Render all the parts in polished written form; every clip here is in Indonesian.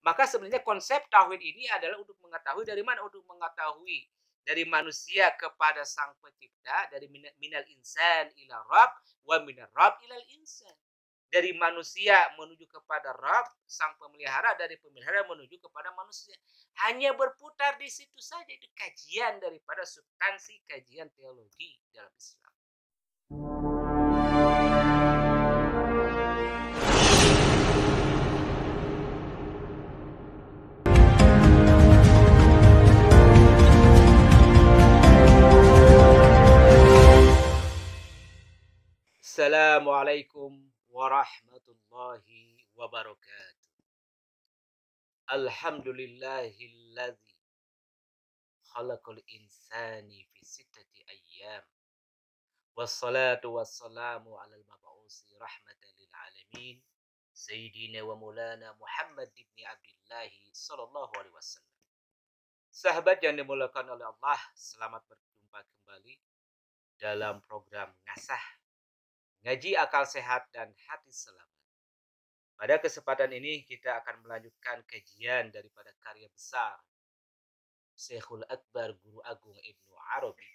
Maka sebenarnya konsep tauhid ini adalah untuk mengetahui dari mana? Untuk mengetahui dari manusia kepada sang pencipta, dari minal insan ila rabb, wa minar rabb ilal insan. Dari manusia menuju kepada Rabb, sang pemelihara, dari pemelihara menuju kepada manusia. Hanya berputar di situ saja, itu kajian daripada substansi kajian teologi dalam Islam. Assalamualaikum warahmatullahi wabarakatuh. Alhamdulillahilladzi khalaqal insani fi sittati ayyam. Wassalatu wassalamu ala al-mab'usi rahmatan lil alamin. Sayyidina wa maulana Muhammad ibn Abdullah sallallahu alaihi wasallam. Sahabat yang dimuliakan oleh Allah, selamat berjumpa kembali dalam program Ngasah, Ngaji Akal Sehat dan Hati Selamat. Pada kesempatan ini kita akan melanjutkan kajian daripada karya besar Syekhul Akbar Guru Agung Ibnu Arabi.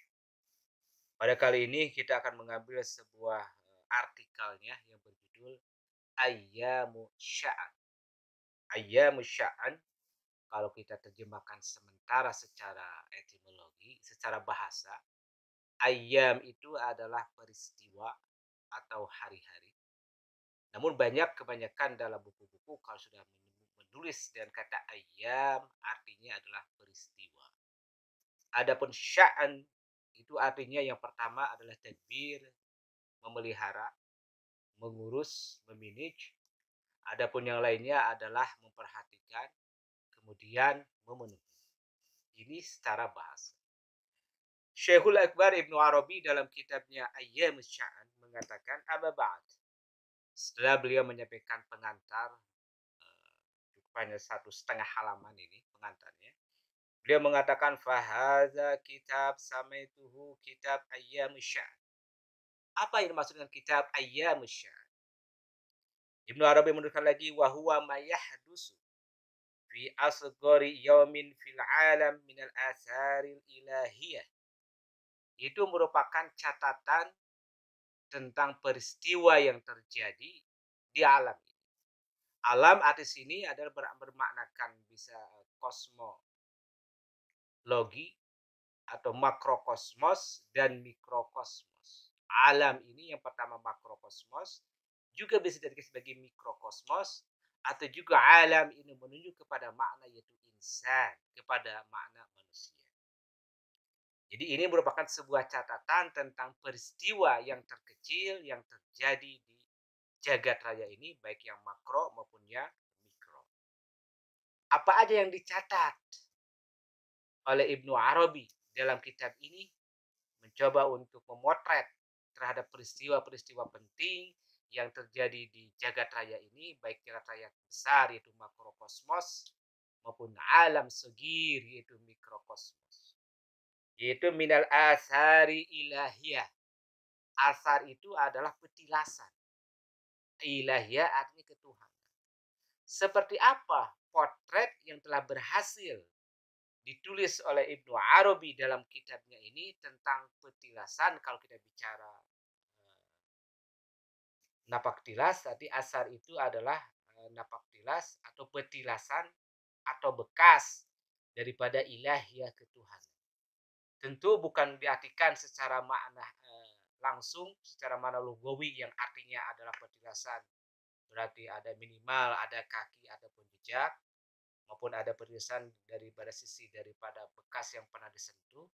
Pada kali ini kita akan mengambil sebuah artikelnya yang berjudul Ayyamu Sya'an. Ayyamu Sya'an, kalau kita terjemahkan sementara secara etimologi, secara bahasa, ayyam itu adalah peristiwa atau hari-hari. Namun kebanyakan dalam buku-buku kalau sudah menulis dengan kata ayyam artinya adalah peristiwa. Adapun sya'an itu artinya yang pertama adalah tadbir, memelihara, mengurus, memanage. Adapun yang lainnya adalah memperhatikan, kemudian memenuhi. Ini secara bahasa. Syekhul Akbar Ibnu Arabi dalam kitabnya Ayyamus Sya'an mengatakan amma ba'd. Setelah beliau menyampaikan pengantar rupanya 1,5 halaman ini pengantarnya. Beliau mengatakan fahaza kitab samaituhu kitab Ayyamus Sya'an. Apa yang dimaksud dengan kitab Ayyamus Sya'an? Ibnu Arabi menuliskan lagi wa huwa ma yahdusu fi asghari yaumin fil alam minal atharil ilahiyah. Itu merupakan catatan tentang peristiwa yang terjadi di alam ini. Alam arti sini adalah bermaknakan bisa kosmologi atau makrokosmos dan mikrokosmos. Alam ini yang pertama makrokosmos, juga bisa dikatakan sebagai mikrokosmos, atau juga alam ini menunjuk kepada makna yaitu insan, kepada makna manusia. Jadi ini merupakan sebuah catatan tentang peristiwa yang terkecil yang terjadi di jagat raya ini, baik yang makro maupun yang mikro. Apa aja yang dicatat oleh Ibnu Arabi dalam kitab ini? Mencoba untuk memotret terhadap peristiwa-peristiwa penting yang terjadi di jagat raya ini, baik jagat raya besar yaitu makrokosmos maupun alam segir yaitu mikrokosmos. Yaitu minal asari ilahiyah. Asar itu adalah petilasan. Ilahiyah artinya ketuhanan. Seperti apa potret yang telah berhasil ditulis oleh Ibnu Arabi dalam kitabnya ini tentang petilasan. Kalau kita bicara napak tilas, tadi asar itu adalah napak tilas atau petilasan atau bekas daripada ilahiyah ketuhanan. Tentu bukan diartikan secara makna langsung, secara makna lugawi yang artinya adalah petilasan. Berarti ada minimal, ada kaki, ataupun jejak, maupun ada petilasan daripada sisi daripada bekas yang pernah disentuh.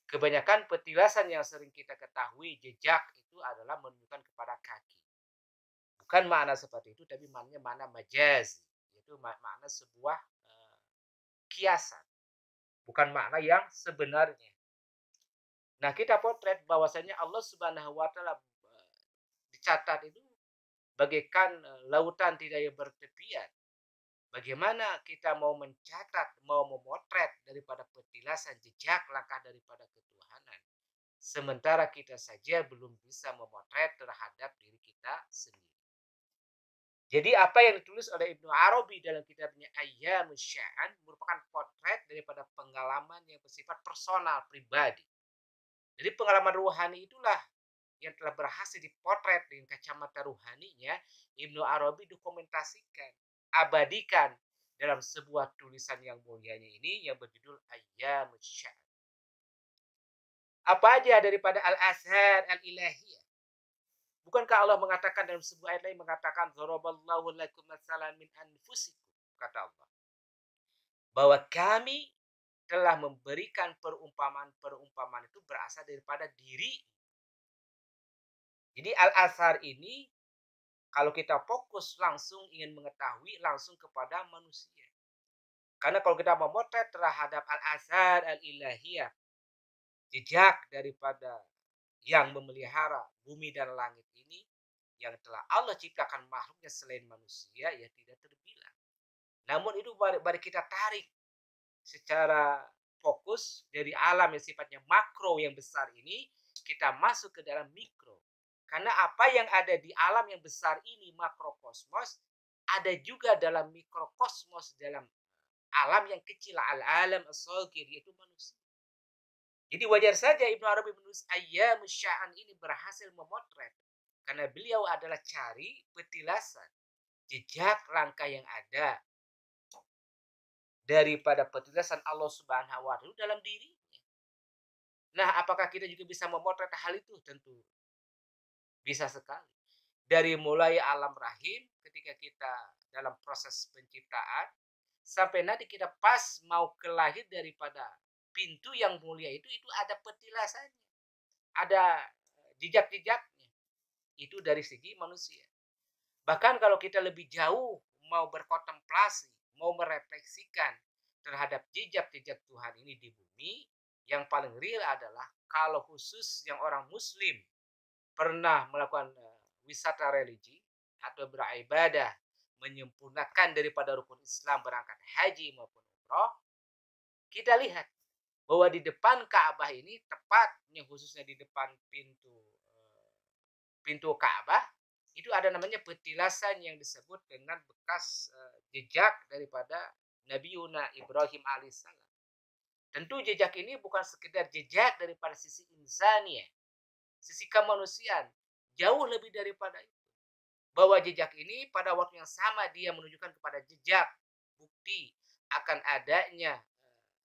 Kebanyakan petilasan yang sering kita ketahui jejak itu adalah menunjukkan kepada kaki. Bukan makna seperti itu, tapi maknanya makna majaz, yaitu makna sebuah kiasan, bukan makna yang sebenarnya. Nah, kita potret bahwasanya Allah Subhanahu wa taala dicatat itu bagaikan lautan tidak bertepian. Bagaimana kita mau mencatat, mau memotret daripada petilasan jejak langkah daripada ketuhanan. Sementara kita saja belum bisa memotret terhadap diri kita sendiri. Jadi apa yang ditulis oleh Ibnu Arabi dalam kitabnya Ayyamus Sya'an merupakan potret daripada pengalaman yang bersifat personal, pribadi. Jadi pengalaman ruhani itulah yang telah berhasil dipotret dengan kacamata ruhaninya, Ibnu Arabi dokumentasikan, abadikan dalam sebuah tulisan yang mulianya ini yang berjudul Ayyamus Sya'an. Apa aja daripada al-azhar al-ilahiyah? Bukankah Allah mengatakan dalam sebuah ayat lain mengatakan daraballahu lakum matsalan min anfusikum, kata Allah, bahwa kami telah memberikan perumpamaan-perumpamaan itu berasal daripada diri. Jadi al-azhar ini kalau kita fokus langsung ingin mengetahui langsung kepada manusia. Karena kalau kita memotret terhadap al-azhar al-ilahiyah, jejak daripada yang memelihara bumi dan langit ini, yang telah Allah ciptakan makhluknya selain manusia, ya tidak terbilang. Namun itu mari kita tarik secara fokus dari alam yang sifatnya makro yang besar ini, kita masuk ke dalam mikro. Karena apa yang ada di alam yang besar ini, makrokosmos, ada juga dalam mikrokosmos, dalam alam yang kecil, al-alam as-saghir, yaitu manusia. Jadi wajar saja Ibnu Arabi menulis Ayyamus Sya'an ini berhasil memotret. Karena beliau adalah cari petilasan, jejak langkah yang ada daripada petilasan Allah Subhanahu wa Ta'ala dalam dirinya. Nah, apakah kita juga bisa memotret hal itu? Tentu bisa sekali. Dari mulai alam rahim ketika kita dalam proses penciptaan sampai nanti kita pas mau kelahir daripada pintu yang mulia itu ada petilasannya. Ada jejak-jejaknya. Itu dari segi manusia. Bahkan kalau kita lebih jauh mau berkontemplasi, mau merefleksikan terhadap jejak-jejak Tuhan ini di bumi, yang paling real adalah kalau khusus yang orang muslim pernah melakukan wisata religi atau beribadah, menyempurnakan daripada rukun Islam berangkat haji maupun umroh, kita lihat bahwa di depan Ka'bah ini, tepatnya khususnya di depan pintu Ka'bah, itu ada namanya petilasan yang disebut dengan bekas jejak daripada Nabi Yuna Ibrahim alaihissalam. Tentu jejak ini bukan sekedar jejak daripada sisi insani, sisi kemanusiaan, jauh lebih daripada itu. Bahwa jejak ini pada waktu yang sama dia menunjukkan kepada jejak bukti akan adanya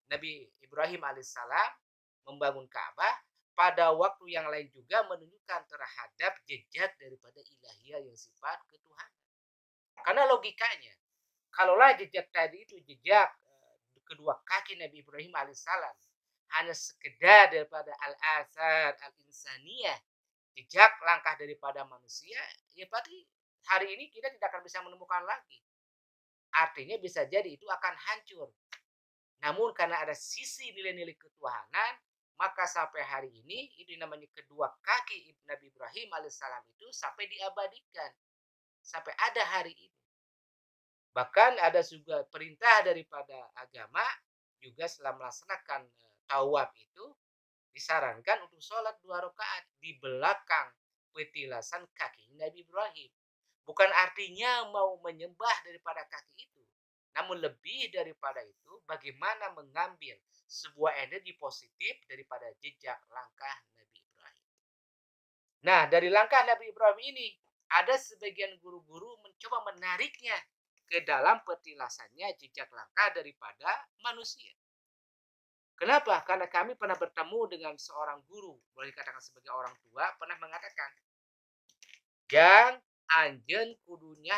Nabi Ibrahim alaihissalam membangun Ka'bah, pada waktu yang lain juga menunjukkan terhadap jejak daripada ilahiyah yang sifat ketuhanan. Karena logikanya, kalaulah jejak tadi itu jejak kedua kaki Nabi Ibrahim alaihissalam hanya sekedar daripada al-asar al-insaniyah, jejak langkah daripada manusia, ya berarti hari ini kita tidak akan bisa menemukan lagi. Artinya bisa jadi itu akan hancur. Namun karena ada sisi nilai-nilai ketuhanan, maka sampai hari ini itu namanya kedua kaki Nabi Ibrahim alaihissalam itu sampai diabadikan. Sampai ada hari ini. Bahkan ada juga perintah daripada agama juga setelah melaksanakan tawaf itu disarankan untuk sholat 2 rakaat di belakang petilasan kaki Nabi Ibrahim. Bukan artinya mau menyembah daripada kaki itu. Namun lebih daripada itu, bagaimana mengambil sebuah energi positif daripada jejak langkah Nabi Ibrahim. Nah, dari langkah Nabi Ibrahim ini, ada sebagian guru-guru mencoba menariknya ke dalam petilasannya jejak langkah daripada manusia. Kenapa? Karena kami pernah bertemu dengan seorang guru, boleh dikatakan sebagai orang tua, pernah mengatakan, "Jang anjen kudunya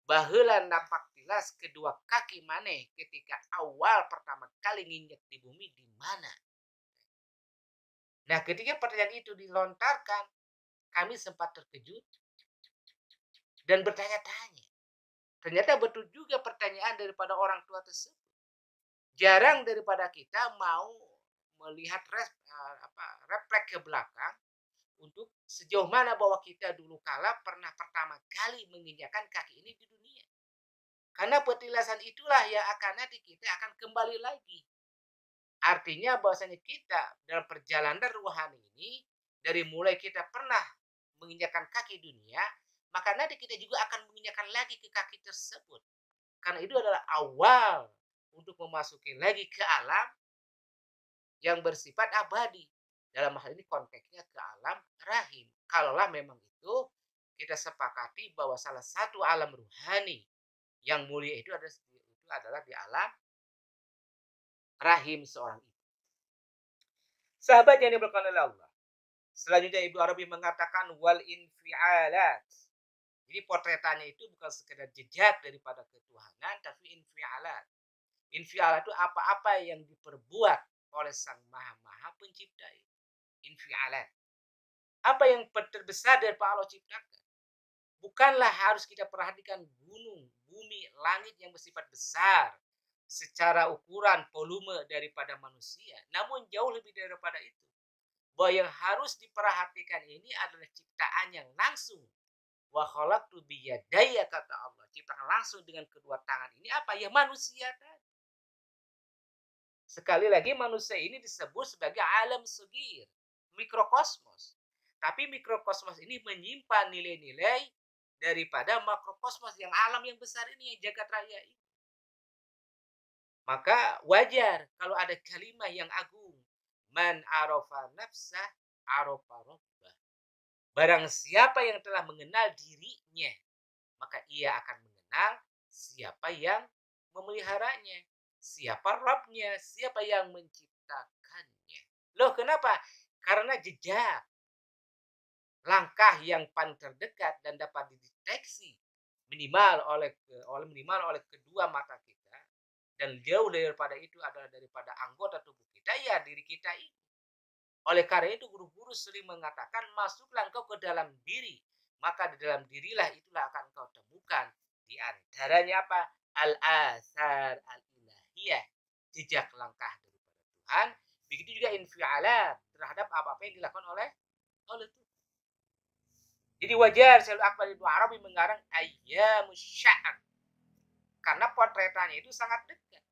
baheula napak tilas kedua kaki maneh ketika awal pertama kali nginjek di bumi di mana?" Nah, ketika pertanyaan itu dilontarkan, kami sempat terkejut dan bertanya-tanya. Ternyata betul juga pertanyaan daripada orang tua tersebut. Jarang daripada kita mau melihat refleks ke belakang untuk sejauh mana bahwa kita dulu kala pernah pertama kali menginjakkan kaki ini di dunia. Karena petilasan itulah yang akan nanti kita akan kembali lagi. Artinya bahwasanya kita dalam perjalanan rohani ini, dari mulai kita pernah menginjakkan kaki dunia, maka nanti kita juga akan menginjakkan lagi ke kaki tersebut. Karena itu adalah awal untuk memasuki lagi ke alam yang bersifat abadi. Dalam hal ini konteksnya ke alam rahim. Kalaulah memang itu kita sepakati bahwa salah satu alam ruhani yang mulia itu adalah di alam rahim seorang ibu. Sahabat yang diberkahi oleh Allah. Selanjutnya Ibnu Arabi mengatakan wal infialat. Jadi potretannya itu bukan sekedar jejak daripada ketuhanan, tapi infialat. Infialat itu apa-apa yang diperbuat oleh Sang Maha Pencipta. Infialat. Apa yang terbesar dari Pak Allah ciptakan? Bukanlah harus kita perhatikan gunung, bumi, langit yang bersifat besar secara ukuran volume daripada manusia. Namun jauh lebih daripada itu. Bahwa yang harus diperhatikan ini adalah ciptaan yang langsung. Wa khalaqtu biyadaya kata Allah. Ciptaan langsung dengan kedua tangan ini apa? Ya manusia tadi. Sekali lagi manusia ini disebut sebagai alam sugir. Mikrokosmos. Tapi mikrokosmos ini menyimpan nilai-nilai daripada makrokosmos yang alam yang besar ini, yang jagat raya ini. Maka wajar kalau ada kalimat yang agung. Man arofa nafsah arofa rabbah. Barang siapa yang telah mengenal dirinya, maka ia akan mengenal siapa yang memeliharanya, siapa Rabbnya, siapa yang menciptakannya. Loh kenapa? Karena jejak langkah yang paling terdekat dan dapat dideteksi minimal oleh kedua mata kita dan jauh daripada itu adalah daripada anggota tubuh kita, ya diri kita ini. Oleh karena itu guru-guru sering mengatakan masuklah engkau ke dalam diri, maka di dalam dirilah itulah akan kau temukan di antaranya apa? Al-athar al-ilahiyah, jejak langkah daripada Tuhan. Begitu juga infialat terhadap apa-apa yang dilakukan oleh Tuhan. Jadi wajar Syaikhul Akbar Ibnu Arabi mengarang ayyamus sya'ar. Karena potretannya itu sangat dekat.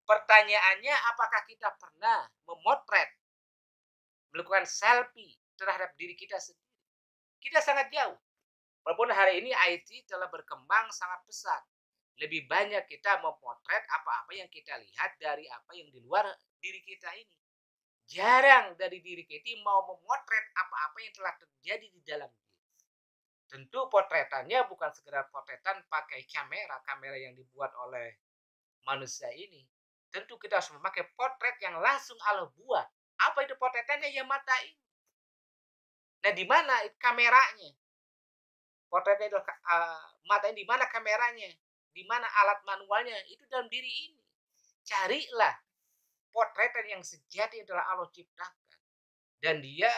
Pertanyaannya apakah kita pernah memotret, melakukan selfie terhadap diri kita sendiri? Kita sangat jauh. Walaupun hari ini IT telah berkembang sangat pesat. Lebih banyak kita memotret apa-apa yang kita lihat dari apa yang di luar diri kita ini. Jarang dari diri kita mau memotret apa-apa yang telah terjadi di dalam diri. Tentu potretannya bukan sekedar potretan pakai kamera yang dibuat oleh manusia ini. Tentu kita harus memakai potret yang langsung Allah buat. Apa itu potretannya? Ya mata ini. Nah, di mana kameranya? Potretnya itu mata ini, di mana kameranya? Di mana alat manualnya? Itu dalam diri ini. Carilah potretan yang sejati adalah Allah ciptakan. Dan dia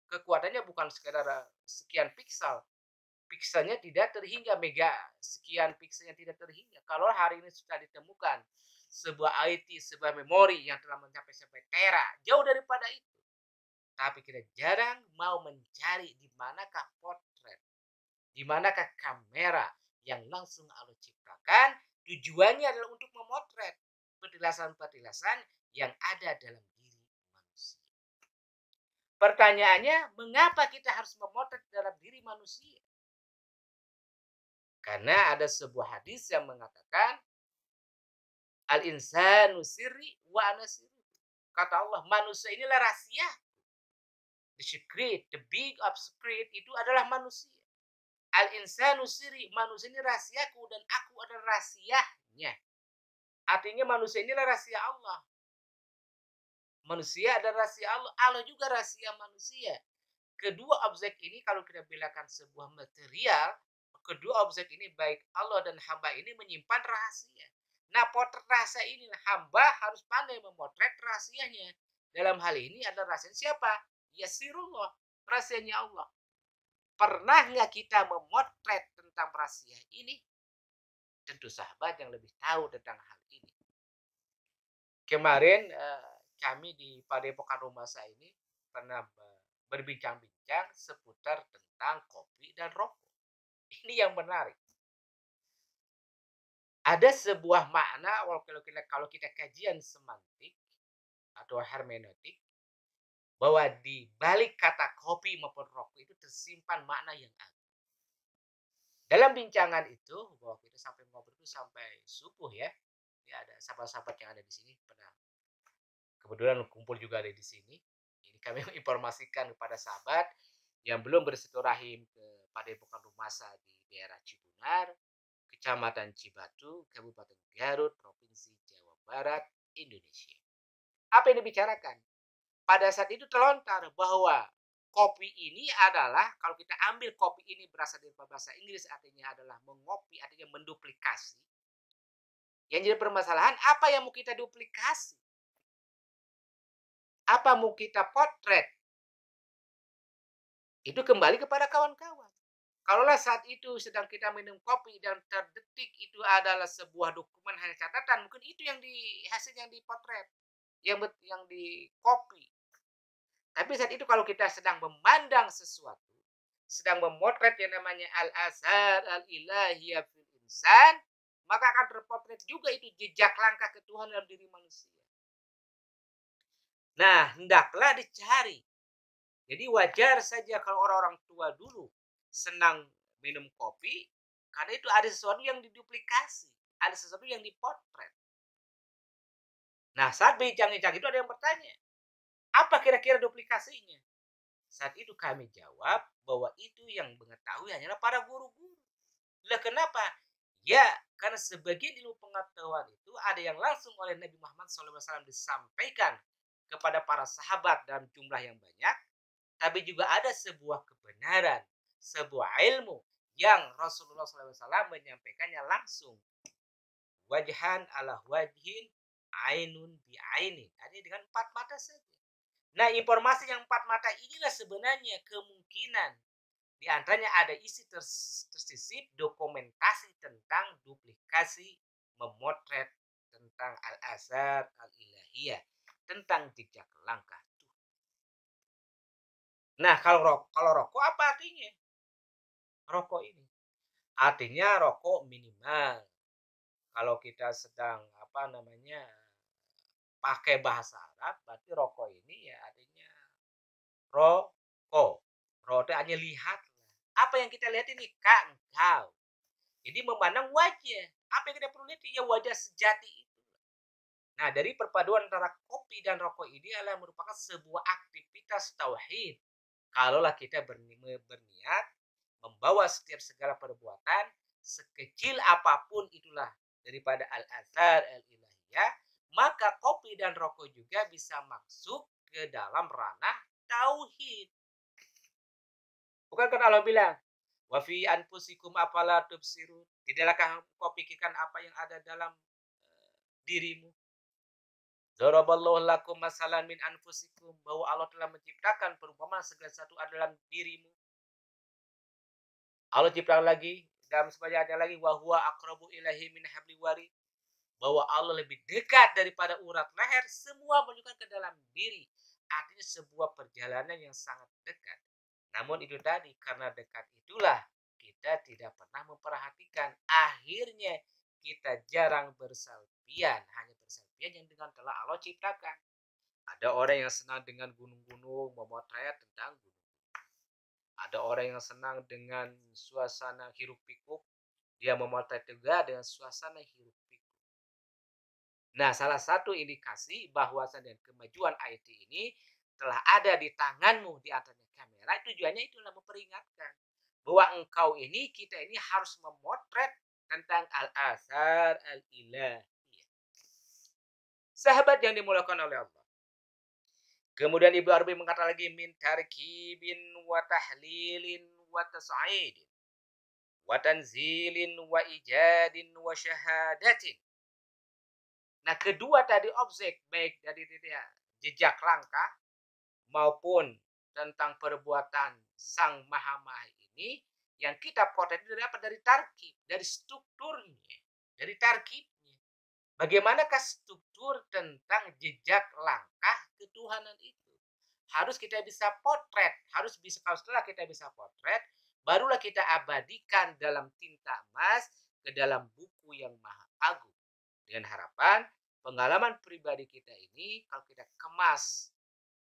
kekuatannya bukan sekedar sekian piksel. Pikselnya tidak terhingga, mega sekian pikselnya tidak terhingga. Kalau hari ini sudah ditemukan sebuah IT, sebuah memori yang telah mencapai sampai tera, jauh daripada itu. Tapi kita jarang mau mencari di manakah potret, di manakah kamera yang langsung Allah ciptakan. Tujuannya adalah untuk memotret petilasan-petilasan yang ada dalam diri manusia. Pertanyaannya, mengapa kita harus memotret dalam diri manusia? Karena ada sebuah hadis yang mengatakan al-insanu sirri wa ana sirri. Kata Allah, manusia inilah rahasia. The secret, the big of secret itu adalah manusia. Al-insanu sirri, manusia ini rahasiaku dan aku adalah rahasianya. Artinya manusia inilah rahasia Allah. Manusia adalah rahasia Allah, Allah juga rahasia manusia. Kedua objek ini kalau kita bilangkan sebuah material, kedua objek ini baik Allah dan hamba ini menyimpan rahasia. Nah, potret rahasia ini hamba harus pandai memotret rahasianya. Dalam hal ini adalah rahasia siapa? Ya sirullah, rahasianya Allah. Pernah nggak kita memotret tentang rahasia ini? Tentu sahabat yang lebih tahu tentang hal ini. Kemarin kami di Padepokan Rumah Saya ini pernah berbincang-bincang seputar tentang kopi dan rokok. Ini yang menarik. Ada sebuah makna kalau kita kajian semantik atau hermeneutik, bahwa di balik kata kopi maupun rokok itu tersimpan makna yang agung. Dalam bincangan itu, bahwa kita sampai ngobrol itu sampai subuh ya. Ini ada sahabat-sahabat yang ada di sini pernah kebetulan kumpul juga ada di sini. Ini kami menginformasikan kepada sahabat yang belum bersilaturahim ke Padepokan Rumasa di daerah Cibunar, Kecamatan Cibatu, Kabupaten Garut, Provinsi Jawa Barat, Indonesia. Apa yang dibicarakan? Pada saat itu terlontar bahwa kopi ini adalah, kalau kita ambil kopi ini berasal dari bahasa Inggris, artinya adalah mengopi, artinya menduplikasi. Yang jadi permasalahan, apa yang mau kita duplikasi? Apa mau kita potret? Itu kembali kepada kawan-kawan. Kalaulah saat itu sedang kita minum kopi dan terdetik itu adalah sebuah dokumen hanya catatan, mungkin itu yang hasil yang dipotret, yang di copy. Tapi saat itu kalau kita sedang memandang sesuatu, sedang memotret yang namanya al-azhar al-ilahiyah fil insan, maka akan terpotret juga itu jejak langkah ketuhanan dalam diri manusia. Nah, hendaklah dicari. Jadi wajar saja kalau orang-orang tua dulu senang minum kopi, karena itu ada sesuatu yang diduplikasi, ada sesuatu yang dipotret. Nah, saat bincang-bincang itu ada yang bertanya, apa kira-kira duplikasinya? Saat itu kami jawab bahwa itu yang mengetahui hanyalah para guru-guru. Lah kenapa? Ya, karena sebagian ilmu pengetahuan itu ada yang langsung oleh Nabi Muhammad SAW disampaikan kepada para sahabat dalam jumlah yang banyak, tapi juga ada sebuah kebenaran, sebuah ilmu yang Rasulullah SAW menyampaikannya langsung. Wajhan ala wajhin, ainun bi ainin. Artinya dengan 4 mata saja. Nah, informasi yang 4 mata inilah sebenarnya kemungkinan di antaranya ada isi tersisip dokumentasi tentang duplikasi, memotret tentang al-azhar al-ilahiyah, tentang jejak langkah Tuhan. Nah, kalau rokok apa artinya? Rokok ini artinya rokok minimal. Kalau kita sedang pakai bahasa Arab, berarti rokok ini ya artinya rokok. Rokok hanya lihat. Apa yang kita lihat ini engkau. Jadi memandang wajah. Apa yang kita perlu lihat ya wajah sejati itu. Nah, dari perpaduan antara kopi dan rokok ini adalah merupakan sebuah aktivitas tauhid. Kalaulah kita berniat membawa setiap segala perbuatan sekecil apapun itulah daripada al-azhar al-ilahiyah, maka kopi dan rokok juga bisa masuk ke dalam ranah tauhid. Bukan kan Allah bilang, wa fi anfusikum afala tubsirun. Tidaklah kau pikirkan apa yang ada dalam dirimu. Daraballahu lakum masalan min anfusikum, bahwa Allah telah menciptakan perumpamaan segala sesuatu dalam dirimu. Allah ciptakan lagi dalam sebanyak ayat lagi, wa huwa aqrabu ilaihi min hablil warid, bahwa Allah lebih dekat daripada urat leher, semua menunjukkan ke dalam diri. Artinya sebuah perjalanan yang sangat dekat. Namun itu tadi, karena dekat itulah kita tidak pernah memperhatikan. Akhirnya kita jarang bersalpian, hanya bersalpian yang dengan telah Allah ciptakan. Ada orang yang senang dengan gunung-gunung, memotret tentang gunung. Ada orang yang senang dengan suasana hiruk pikuk, dia memotret juga dengan suasana hiruk pikuk. Nah, salah satu indikasi bahwasan dan kemajuan IT ini telah ada di tanganmu di atasnya kamera, tujuannya itulah memperingatkan bahwa engkau ini, kita ini harus memotret tentang al-azhar al-ilahiyah. Sahabat yang dimuliakan oleh Allah. Kemudian Ibnu Arabi mengatakan lagi min tarkibin wa tahlilin wa tas'idin wa tanzilin wa ijadin wa syahadatin. Nah, kedua tadi objek baik dari jejak langkah maupun tentang perbuatan Sang Maha Maha ini yang kita potret dari apa? Dari tarkib, dari strukturnya, dari tarkibnya. Bagaimanakah struktur tentang jejak langkah ketuhanan itu? Harus kita bisa potret, harus bisa, kalau setelah kita bisa potret, barulah kita abadikan dalam tinta emas ke dalam buku yang maha agung. Dengan harapan pengalaman pribadi kita ini kalau kita kemas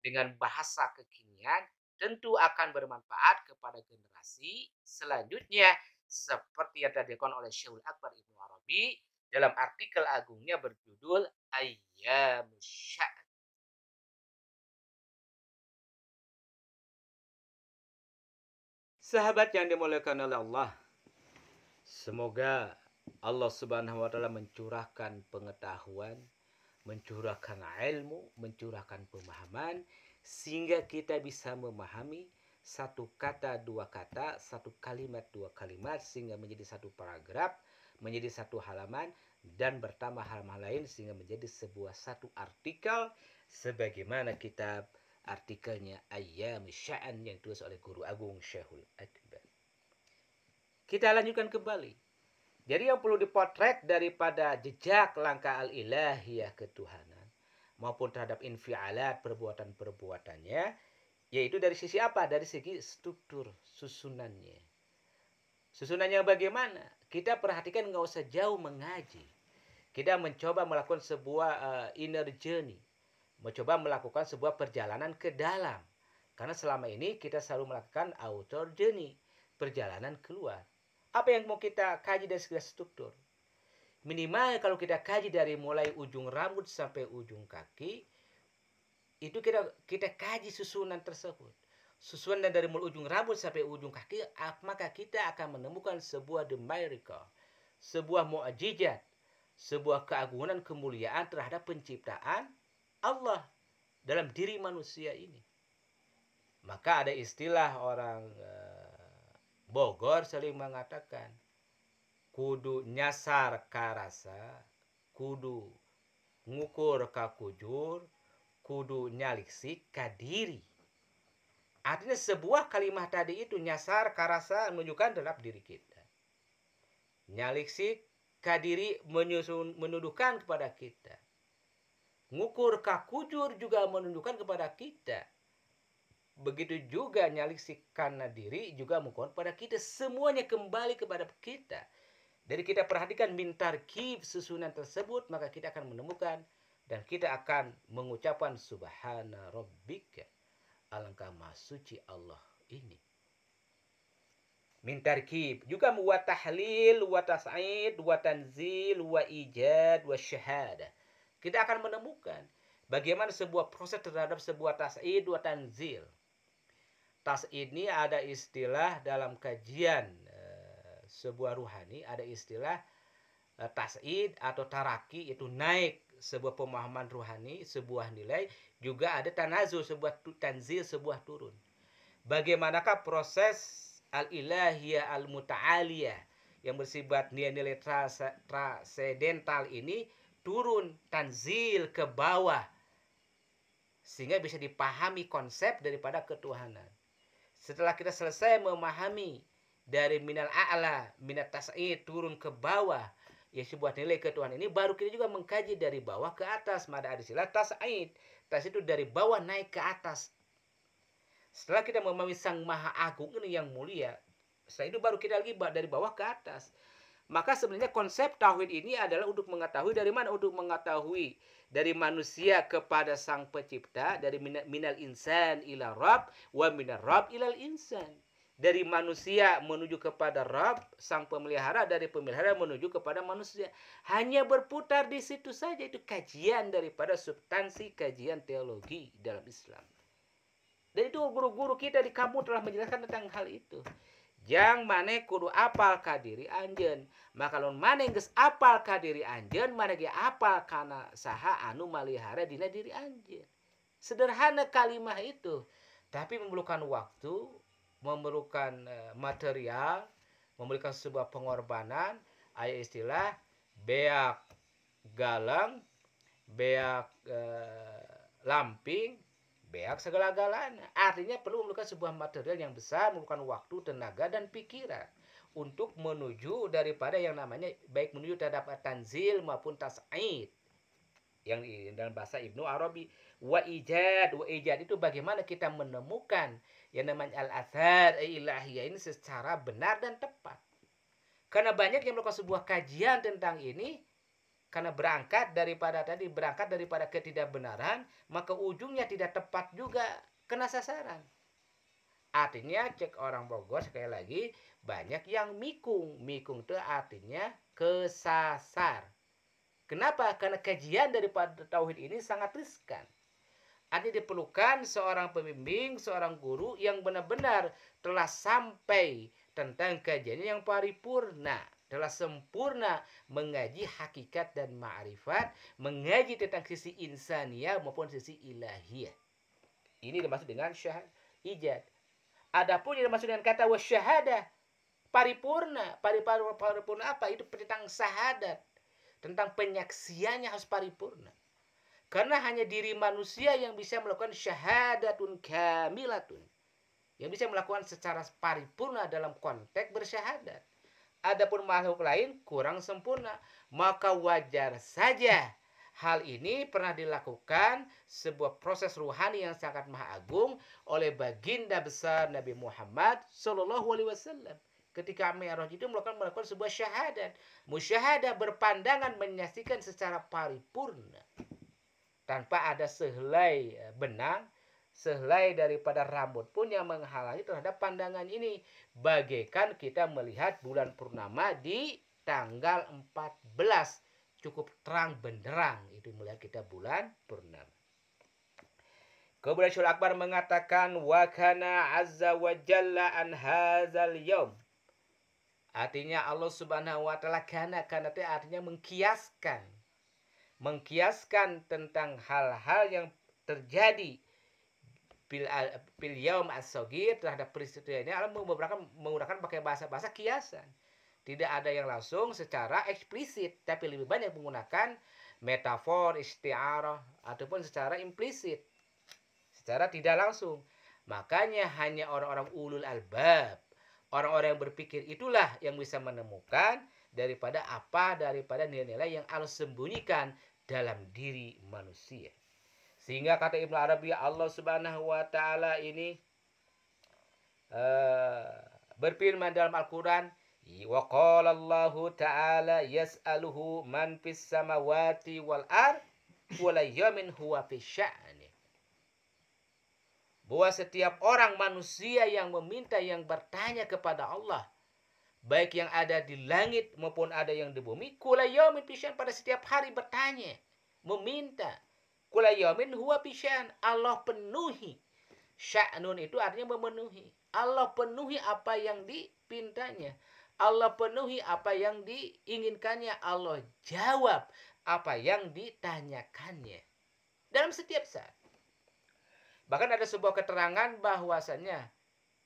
dengan bahasa kekinian tentu akan bermanfaat kepada generasi selanjutnya seperti yang dilakukan oleh Syekhul Akbar Ibnu Arabi dalam artikel agungnya berjudul Ayyamus Sya'an. Sahabat yang dimuliakan oleh Allah, semoga Allah Subhanahu wa taala mencurahkan pengetahuan, mencurahkan ilmu, mencurahkan pemahaman sehingga kita bisa memahami satu kata, dua kata, satu kalimat, dua kalimat sehingga menjadi satu paragraf, menjadi satu halaman dan bertambah halaman lain sehingga menjadi sebuah satu artikel sebagaimana kitab artikelnya Ayyam Sya'an yang ditulis oleh Guru Agung Syekhul Akbar. Kita lanjutkan kembali. Jadi yang perlu dipotret daripada jejak langkah al-ilahiyah ketuhanan maupun terhadap infialat perbuatan-perbuatannya, yaitu dari sisi apa? Dari segi struktur susunannya. Susunannya bagaimana? Kita perhatikan, nggak usah jauh mengaji. Kita mencoba melakukan sebuah inner journey, mencoba melakukan sebuah perjalanan ke dalam. Karena selama ini kita selalu melakukan outer journey, perjalanan keluar. Apa yang mau kita kaji dari segi struktur? Minimal kalau kita kaji dari mulai ujung rambut sampai ujung kaki, itu kita kaji susunan tersebut. Susunan dari mulai ujung rambut sampai ujung kaki, maka kita akan menemukan sebuah the miracle, sebuah mukjizat, sebuah keagungan kemuliaan terhadap penciptaan Allah dalam diri manusia ini. Maka ada istilah orang Bogor sering mengatakan, kudu nyasar karasa, kudu ngukur kakujur, kudu nyaliksik kadiri. Artinya sebuah kalimat tadi itu nyasar karasa menunjukkan dalam diri kita. Nyaliksik kadiri menuduhkan kepada kita. Ngukur kakujur juga menunjukkan kepada kita. Begitu juga nyaliksik karena diri juga menunjukkan kepada kita. Semuanya kembali kepada kita. Dari kita perhatikan mintarkib susunan tersebut, maka kita akan menemukan dan kita akan mengucapkan subhana rabbika, alangkah maha suci Allah ini. Mintarkib juga wa tahlil, wa tas'id, wa tanzil, wa ijad, wa syahadah. Kita akan menemukan bagaimana sebuah proses terhadap sebuah tas'id wa tanzil. Tas'id ini ada istilah dalam kajian sebuah ruhani, ada istilah tas'id atau taraki, itu naik sebuah pemahaman ruhani, sebuah nilai. Juga ada tanazul, sebuah tanzil, sebuah turun. Bagaimanakah proses al-ilahiyah al-muta'aliyah yang bersifat nilai-nilai transendental ini turun, tanzil ke bawah, sehingga bisa dipahami konsep daripada ketuhanan. Setelah kita selesai memahami dari minal a'la, minat tas'id turun ke bawah, ya sebuah nilai ketuhanan ini, baru kita juga mengkaji dari bawah ke atas. Maka ada istilah tas'id. Tas itu dari bawah naik ke atas. Setelah kita memahami Sang Maha Agung ini yang mulia, setelah itu baru kita lagi dari bawah ke atas. Maka sebenarnya konsep tauhid ini adalah untuk mengetahui dari mana? Untuk mengetahui dari manusia kepada Sang Pencipta, dari minal insan ila Rabb, wa minar Rabb ilal insan. Dari manusia menuju kepada Rabb, Sang Pemelihara, dari pemelihara menuju kepada manusia. Hanya berputar di situ saja. Itu kajian daripada substansi kajian teologi dalam Islam. Dan itu guru-guru kita di kampung telah menjelaskan tentang hal itu. Jang mane kudu apal kadiri anjen. Maka lamun mane geus apal kadiri anjen, mane ge apal kana saha anu malihara dina diri anjen. Sederhana kalimat itu, tapi memerlukan waktu, memerlukan material, memerlukan sebuah pengorbanan. Aya istilah beak galang, beak lamping, beak segala-galanya. Artinya perlu memerlukan sebuah material yang besar, memerlukan waktu, tenaga, dan pikiran untuk menuju daripada yang namanya baik menuju terhadap tanzil maupun tas'id yang dalam bahasa Ibnu Arabi. Wa ijad itu bagaimana kita menemukan yang namanya al-athar ilahiyah ini secara benar dan tepat. Karena banyak yang melakukan sebuah kajian tentang ini, karena berangkat daripada ketidakbenaran, maka ujungnya tidak tepat juga, kena sasaran. Artinya cek orang Bogor sekali lagi banyak yang mikung. Mikung itu artinya kesasar. Kenapa? Karena kajian daripada tauhid ini sangat riskan. Artinya diperlukan seorang pembimbing, seorang guru yang benar-benar telah sampai tentang kajian yang paripurna, telah sempurna mengaji hakikat dan ma'rifat, mengaji tentang sisi insaniah maupun sisi ilahiyah. Ini dimaksud dengan ijad. Adapun yang dimaksud dengan kata wasyahadah, paripurna. Paripurna apa? Itu tentang syahadat. Tentang penyaksiannya harus paripurna. Karena hanya diri manusia yang bisa melakukan syahadatun kamilatun. Yang bisa melakukan secara paripurna dalam konteks bersyahadat. Adapun makhluk lain kurang sempurna. Maka wajar saja hal ini pernah dilakukan sebuah proses ruhani yang sangat maha agung oleh baginda besar Nabi Muhammad Shallallahu Alaihi Wasallam. Ketika Mi'raj itu melakukan sebuah syahadat. Musyahadah berpandangan menyaksikan secara paripurna. Tanpa ada sehelai benang, sehelai daripada rambut pun yang menghalangi terhadap pandangan ini. Bagaikan kita melihat bulan purnama di tanggal 14. Cukup terang benderang itu melihat kita bulan purnama. Kemudian Syul Akbar mengatakan wa kana azza wa jalla an hadzal yaum. Artinya Allah Subhanahu wa taala karena itu artinya mengkiaskan tentang hal-hal yang terjadi bil yaum as-saghir terhadap peristiwa ini. Allah menggunakan pakai bahasa-bahasa kiasan. Tidak ada yang langsung secara eksplisit, tapi lebih banyak menggunakan metafor, isti'arah, ataupun secara implisit, secara tidak langsung. Makanya hanya orang-orang ulul albab, orang-orang yang berpikir itulah yang bisa menemukan daripada nilai-nilai yang Allah sembunyikan dalam diri manusia. Sehingga kata Ibnu Arabi, Allah Subhanahu wa taala ini berfirman dalam Al-Qur'an, wa qala Allahu ta'ala yas'aluhu man fis samawati wal ard wa la yamin huwa fi sya'ni. Bahwa setiap orang manusia yang meminta, yang bertanya kepada Allah, baik yang ada di langit maupun ada yang di bumi, kula yaumin fi sya'an, pada setiap hari bertanya, meminta. Kula yaumin huwa fi sya'an, Allah penuhi. Sya'nun itu artinya memenuhi. Allah penuhi apa yang dipintanya. Allah penuhi apa yang diinginkannya. Allah jawab apa yang ditanyakannya. Dalam setiap saat. Bahkan ada sebuah keterangan bahwasanya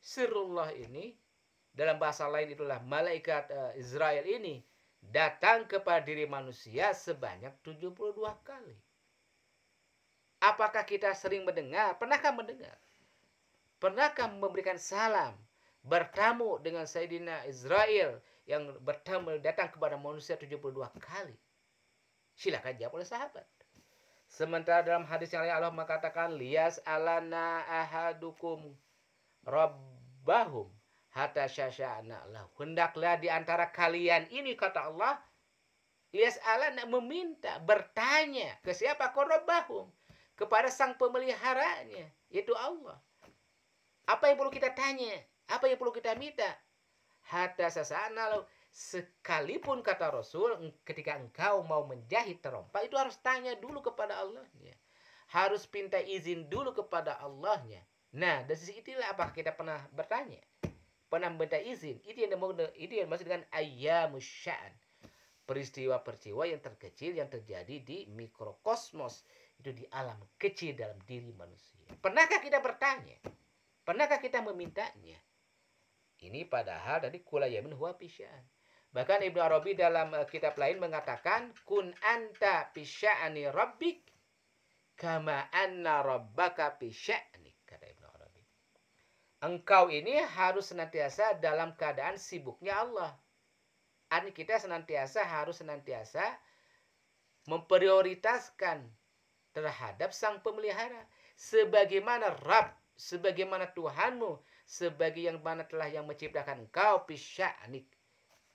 sirullah ini, dalam bahasa lain itulah malaikat Israel ini datang kepada diri manusia sebanyak 72 kali. Apakah kita sering mendengar? Pernahkah mendengar? Pernahkah memberikan salam, bertamu dengan Sayyidina Israel yang datang kepada manusia 72 kali? Silakan jawab oleh sahabat. Sementara dalam hadis yang lain Allah mengatakan liyas alana ahadukum rabbahum hatta syasha'na lahu. Hendaklah di antara kalian ini, kata Allah, liyas alana, meminta, bertanya ke siapa? Rabbahum, kepada sang pemeliharanya, yaitu Allah. Apa yang perlu kita tanya? Apa yang perlu kita minta? Hatta sasana lahu. Sekalipun kata Rasul, ketika engkau mau menjahit terompak, itu harus tanya dulu kepada Allahnya. Harus minta izin dulu kepada Allahnya. Nah, dari sisi itulah apakah kita pernah bertanya? Pernah minta izin? Itu yang dimaksud dengan ayyamus sya'an. Peristiwa-peristiwa yang terkecil yang terjadi di mikrokosmos. Itu di alam kecil dalam diri manusia. Pernahkah kita bertanya? Pernahkah kita memintanya? Ini padahal tadi kula yamin huwa pisya'an. Bahkan Ibnu Arabi dalam kitab lain mengatakan kun anta pisya'ani rabbik kama anna rabbaka pisya'ni, kata Ibnu Arabi. Engkau ini harus senantiasa dalam keadaan sibuknya Allah. Artinya kita harus senantiasa memprioritaskan terhadap sang pemelihara. Sebagaimana Rabb, sebagaimana Tuhanmu, sebagaimana telah yang menciptakan engkau, pisya'nik,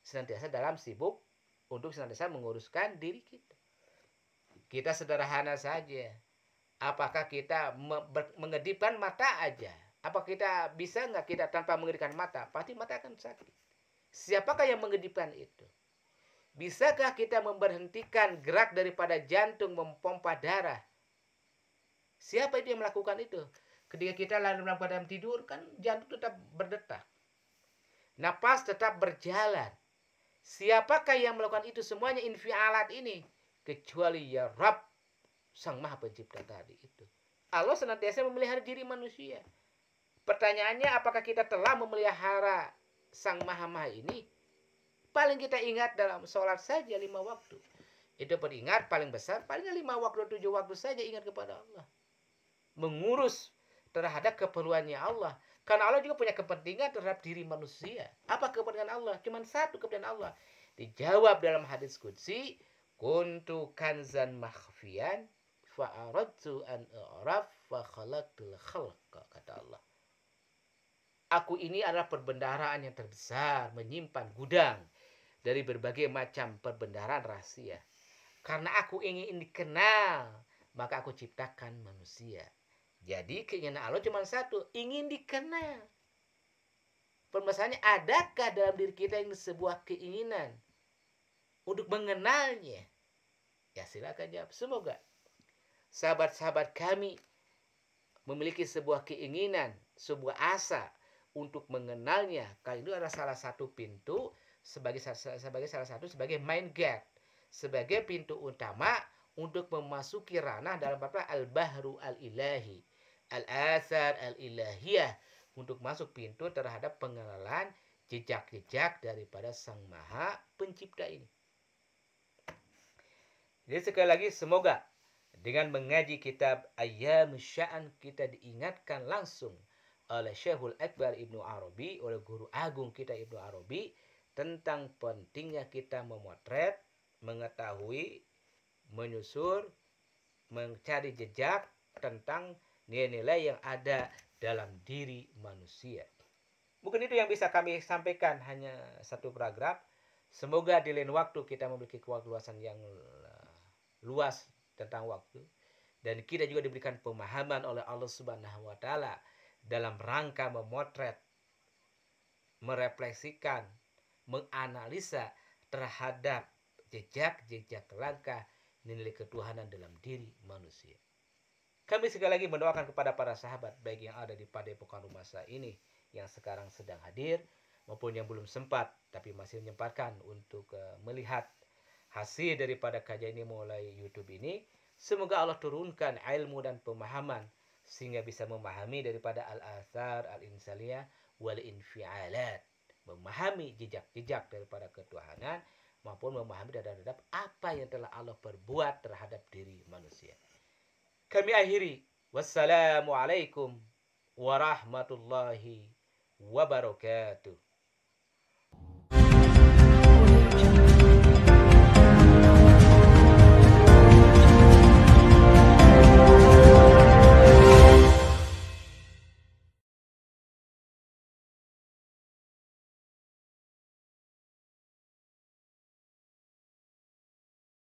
senantiasa dalam sibuk untuk senantiasa menguruskan diri kita. Kita sederhana saja. Apakah kita mengedipkan mata aja Apa kita bisa nggak kita tanpa mengedipkan mata? Pasti mata akan sakit. Siapakah yang mengedipkan itu? Bisakah kita memberhentikan gerak daripada jantung mempompa darah? Siapa itu yang melakukan itu? Ketika kita dalam keadaan tidur, kan jantung tetap berdetak. Napas tetap berjalan. Siapakah yang melakukan itu semuanya infialat ini? Kecuali ya Rabb, Sang Maha Pencipta tadi itu. Allah senantiasa memelihara diri manusia. Pertanyaannya, apakah kita telah memelihara Sang Maha ini? Paling kita ingat dalam sholat saja 5 waktu. Itu peringat paling besar, palingnya 5 waktu, 7 waktu saja ingat kepada Allah. Mengurus terhadap keperluannya Allah. Karena Allah juga punya kepentingan terhadap diri manusia. Apa kepentingan Allah? Cuma satu kepentingan Allah. Dijawab dalam hadis qudsi, kuntu kanzan makhfiyan fa'aradtu an a'raf fa khalaqtul khalqa, kata Allah. Aku ini adalah perbendaharaan yang terbesar, menyimpan gudang dari berbagai macam perbendaharaan rahasia. Karena aku ingin dikenal, maka aku ciptakan manusia. Jadi keinginan Allah cuma satu, ingin dikenal. Permasalahannya, adakah dalam diri kita ini sebuah keinginan untuk mengenalnya? Ya silakan jawab. Semoga sahabat-sahabat kami memiliki sebuah keinginan, sebuah asa untuk mengenalnya. Karena itu adalah salah satu pintu sebagai main gate, sebagai pintu utama untuk memasuki ranah dalam bab al-bahru al-ilahi, al-athar al-ilahiyah, untuk masuk pintu terhadap pengenalan jejak-jejak daripada Sang Maha Pencipta ini. Jadi sekali lagi, semoga dengan mengaji kitab Ayyam Sya'an kita diingatkan langsung oleh Syekhul Akbar Ibnu Arabi, oleh guru agung kita Ibnu Arabi, tentang pentingnya kita memotret, mengetahui, menyusur, mencari jejak tentang nilai-nilai yang ada dalam diri manusia. Mungkin itu yang bisa kami sampaikan, hanya satu paragraf. Semoga di lain waktu kita memiliki keluasan yang luas tentang waktu, dan kita juga diberikan pemahaman oleh Allah Subhanahu wa taala dalam rangka memotret, merefleksikan, menganalisa terhadap jejak-jejak langkah nilai ketuhanan dalam diri manusia. Kami sekali lagi mendoakan kepada para sahabat, baik yang ada di Padepokan Rumasa ini, yang sekarang sedang hadir, maupun yang belum sempat tapi masih menyempatkan untuk melihat hasil daripada kajian ini mulai YouTube ini. Semoga Allah turunkan ilmu dan pemahaman sehingga bisa memahami daripada al-athar al-insaniyah wal infialat, memahami jejak-jejak daripada ketuhanan, maupun memahami terhadap apa yang telah Allah perbuat terhadap diri manusia. Kami akhiri, wassalamualaikum warahmatullahi wabarakatuh.